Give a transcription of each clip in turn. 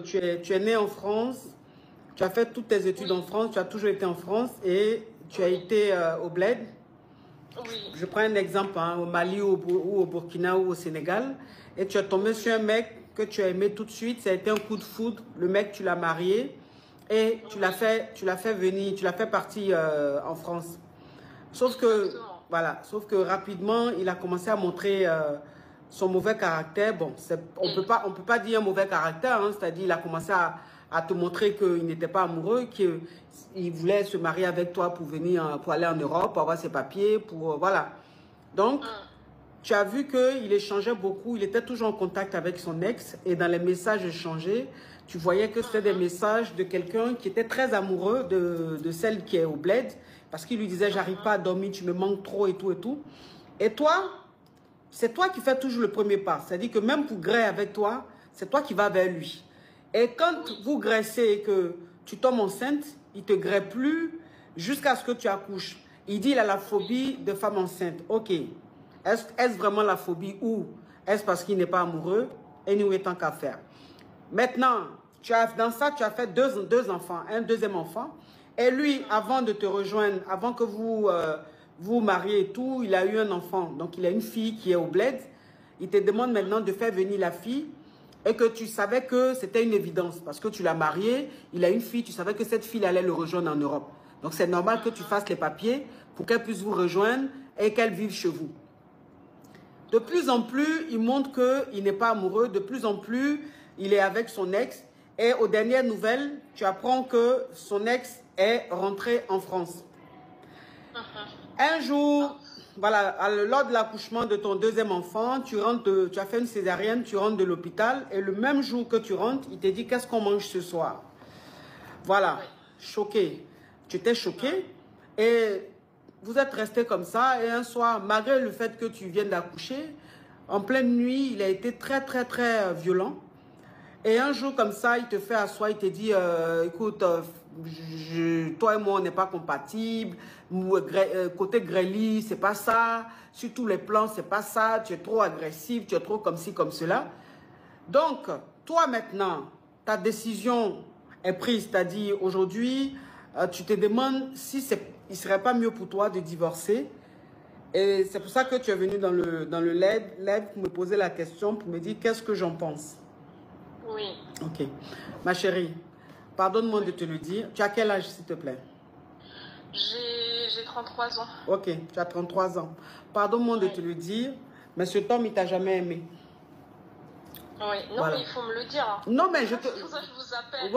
Tu es né en France, tu as fait toutes tes études en France, tu as toujours été en France et tu as été au Bled. Oui. Je prends un exemple, hein, au Mali ou au Burkina ou au Sénégal, et tu es tombé sur un mec que tu as aimé tout de suite, ça a été un coup de foudre, le mec tu l'as marié et tu l'as fait venir, tu l'as fait partir en France. Sauf que, voilà, sauf que rapidement, il a commencé à montrer son mauvais caractère. Bon, on peut pas dire un mauvais caractère, hein, c'est-à-dire il a commencé à te montrer qu'il n'était pas amoureux, qu'il voulait se marier avec toi pour venir, pour aller en Europe, pour avoir ses papiers, pour, voilà. Donc, tu as vu qu'il échangeait beaucoup, il était toujours en contact avec son ex et dans les messages échangés, tu voyais que c'était des messages de quelqu'un qui était très amoureux de celle qui est au Bled parce qu'il lui disait j'arrive pas à dormir, tu me manques trop et tout et tout. Et toi, c'est toi qui fais toujours le premier pas. C'est-à-dire que même pour griller avec toi, c'est toi qui vas vers lui. Et quand vous graissez et que tu tombes enceinte, il ne te grée plus jusqu'à ce que tu accouches. Il dit qu'il a la phobie de femme enceinte. Ok. Est-ce vraiment la phobie ou est-ce parce qu'il n'est pas amoureux? Et nous, tant qu'à faire. Maintenant, dans ça, tu as fait deux enfants, un deuxième enfant. Et lui, avant de te rejoindre, avant que vous vous mariez et tout, il a eu un enfant. Donc, il a une fille qui est au Bled. Il te demande maintenant de faire venir la fille et que tu savais que c'était une évidence parce que tu l'as marié, il a une fille, tu savais que cette fille allait le rejoindre en Europe. Donc, c'est normal que tu fasses les papiers pour qu'elle puisse vous rejoindre et qu'elle vive chez vous. De plus en plus, il montre qu'il n'est pas amoureux. De plus en plus, il est avec son ex. Et aux dernières nouvelles, tu apprends que son ex est rentré en France. Un jour, voilà, lors de l'accouchement de ton deuxième enfant, tu as fait une césarienne, tu rentres de l'hôpital. Et le même jour que tu rentres, il te dit qu'est-ce qu'on mange ce soir. Voilà, choqué. Tu étais choqué. Et vous êtes resté comme ça et un soir, malgré le fait que tu viennes d'accoucher, en pleine nuit, il a été très, très, très violent. Et un jour comme ça, il te fait asseoir, il te dit, écoute, toi et moi, on n'est pas compatibles. Côté grêlis, c'est pas ça. Sur tous les plans, c'est pas ça. Tu es trop agressif, tu es trop comme ci, comme cela. Donc, toi maintenant, ta décision est prise. C'est-à-dire, aujourd'hui, tu te demandes si il ne serait pas mieux pour toi de divorcer. Et c'est pour ça que tu es venu dans le LED pour me poser la question, pour me dire qu'est-ce que j'en pense. Oui. Ok. Ma chérie, pardonne-moi de te le dire. Tu as quel âge, s'il te plaît? J'ai 33 ans. Ok, tu as 33 ans. Pardonne-moi de te le dire, mais cet homme, il ne t'a jamais aimé. Oui, non, voilà. Mais il faut me le dire. Hein. Non, mais je te... C'est pour ça que je vous appelle.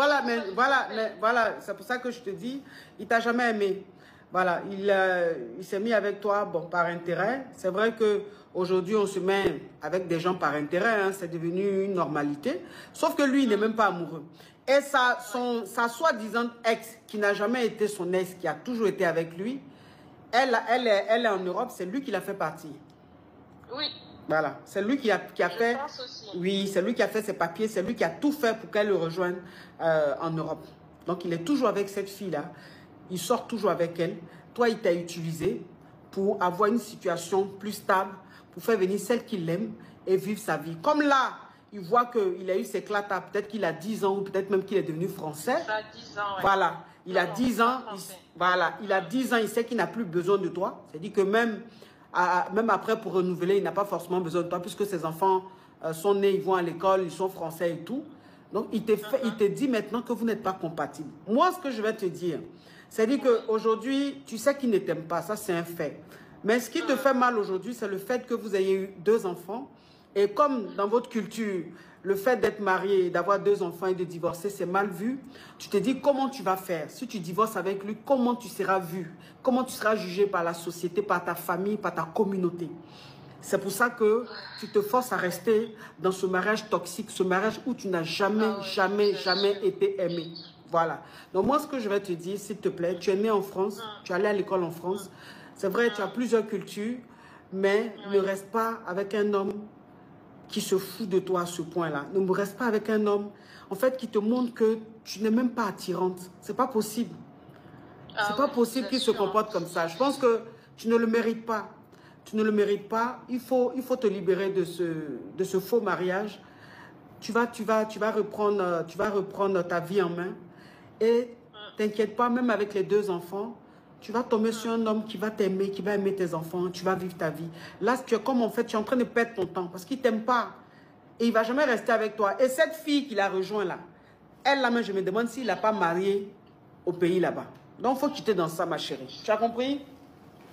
Voilà, voilà, c'est pour ça que je te dis, il ne t'a jamais aimé. Voilà, il s'est mis avec toi, bon, par intérêt. C'est vrai qu'aujourd'hui, on se met avec des gens par intérêt, hein, c'est devenu une normalité. Sauf que lui, il n'est même pas amoureux. Et sa soi-disant ex, qui n'a jamais été son ex, qui a toujours été avec lui, elle est en Europe, c'est lui qui l'a fait partir. Oui. Voilà, c'est lui qui a fait... pense aussi. Oui, c'est lui qui a fait ses papiers, c'est lui qui a tout fait pour qu'elle le rejoigne en Europe. Donc, il est toujours avec cette fille-là. Il sort toujours avec elle. Toi, il t'a utilisé pour avoir une situation plus stable, pour faire venir celle qu'il aime et vivre sa vie. Comme là, il voit qu'il a eu ses clatas, peut-être qu'il a 10 ans ou peut-être même qu'il est devenu français. Il a 10 ans, ouais. Voilà, il a 10 ans. Il a 10 ans, il sait qu'il n'a plus besoin de toi. C'est-à-dire que même après, pour renouveler, il n'a pas forcément besoin de toi, puisque ses enfants sont nés, ils vont à l'école, ils sont français et tout. Donc, il te dit maintenant que vous n'êtes pas compatibles. Moi, ce que je vais te dire, c'est-à-dire qu'aujourd'hui, tu sais qu'il ne t'aime pas, ça c'est un fait. Mais ce qui te fait mal aujourd'hui, c'est le fait que vous ayez eu 2 enfants. Et comme dans votre culture, le fait d'être marié, d'avoir 2 enfants et de divorcer, c'est mal vu. Tu te dis comment tu vas faire. Si tu divorces avec lui, comment tu seras vu? Comment tu seras jugé par la société, par ta famille, par ta communauté? C'est pour ça que tu te forces à rester dans ce mariage toxique, ce mariage où tu n'as jamais été aimé. Voilà. Donc moi, ce que je vais te dire, s'il te plaît, tu es né en France, tu es allé à l'école en France. C'est vrai, tu as plusieurs cultures, mais ne reste pas avec un homme qui se fout de toi à ce point-là. Ne reste pas avec un homme, en fait, qui te montre que tu n'es même pas attirante. C'est pas possible. C'est pas possible qu'il se comporte comme ça. Je pense que tu ne le mérites pas. Tu ne le mérites pas. Il faut te libérer de ce faux mariage. tu vas reprendre ta vie en main. Et t'inquiète pas, même avec les 2 enfants, tu vas tomber sur un homme qui va t'aimer, qui va aimer tes enfants, tu vas vivre ta vie. Là, tu es comme en fait, tu es en train de perdre ton temps parce qu'il ne t'aime pas. Et il ne va jamais rester avec toi. Et cette fille qui l'a rejoint là, elle là-même, je me demande s'il n'a pas marié au pays là-bas. Donc, il faut quitter dans ça, ma chérie. Tu as compris?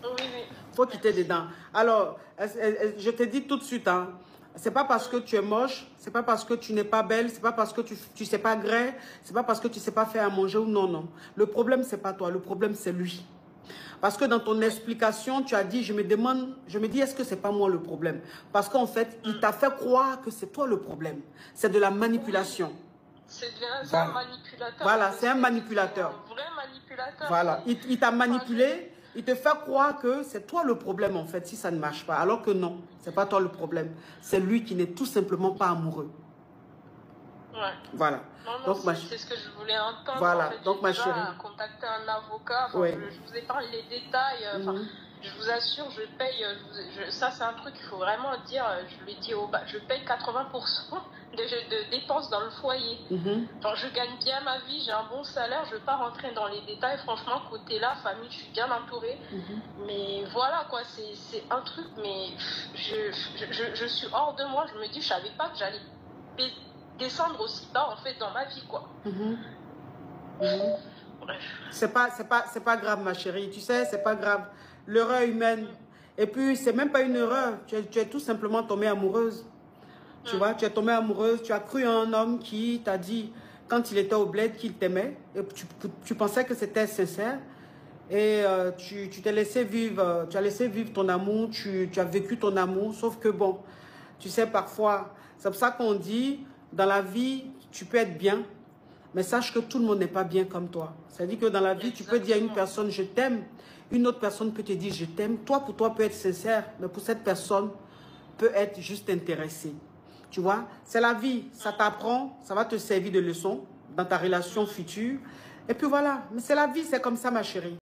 Oui, oui. Il faut quitter dedans. Alors, je te dis tout de suite, hein, c'est pas parce que tu es moche, c'est pas parce que tu n'es pas belle, c'est pas parce que tu sais pas gré, c'est pas parce que tu sais pas faire à manger ou non, non. Le problème, c'est pas toi, le problème, c'est lui. Parce que dans ton explication, tu as dit, je me dis, est-ce que c'est pas moi le problème? Parce qu'en fait, il t'a fait croire que c'est toi le problème. C'est de la manipulation. C'est un manipulateur. Voilà, c'est un manipulateur. Un vrai manipulateur. Voilà, il t'a manipulé. Il te fait croire que c'est toi le problème en fait si ça ne marche pas. Alors que non, c'est pas toi le problème. C'est lui qui n'est tout simplement pas amoureux. Ouais. Voilà. Non, c'est ce que je voulais entendre. Voilà, en fait, donc ma chérie. Contacter un avocat. Enfin, ouais. Je vous épargne les détails. Je vous assure, je paye. Ça, c'est un truc qu'il faut vraiment dire. Je l'ai dit au bas. Je paye 80% de dépenses dans le foyer. Genre, je gagne bien ma vie, j'ai un bon salaire. Je ne vais pas rentrer dans les détails. Franchement, côté là, famille, je suis bien entourée. Mais voilà, quoi. C'est un truc, mais je suis hors de moi. Je me dis, je ne savais pas que j'allais descendre aussi bas, en fait, dans ma vie, quoi. Bref. C'est pas grave, ma chérie. Tu sais, c'est pas grave. L'erreur humaine. Et puis, c'est même pas une erreur. Tu es tout simplement tombée amoureuse. Tu vois, tu es tombée amoureuse. Tu as cru à un homme qui t'a dit, quand il était au bled, qu'il t'aimait. Et tu pensais que c'était sincère. Et tu t'es laissé vivre. Tu as laissé vivre ton amour. Tu as vécu ton amour. Sauf que bon, tu sais, parfois, c'est pour ça qu'on dit, dans la vie, tu peux être bien. Mais sache que tout le monde n'est pas bien comme toi. C'est-à-dire que dans la vie, tu peux dire à une personne, je t'aime. Une autre personne peut te dire, je t'aime. Toi, pour toi, peut être sincère. Mais pour cette personne, peut être juste intéressée. Tu vois, c'est la vie. Ça t'apprend, ça va te servir de leçon dans ta relation future. Et puis voilà. Mais c'est la vie, c'est comme ça, ma chérie.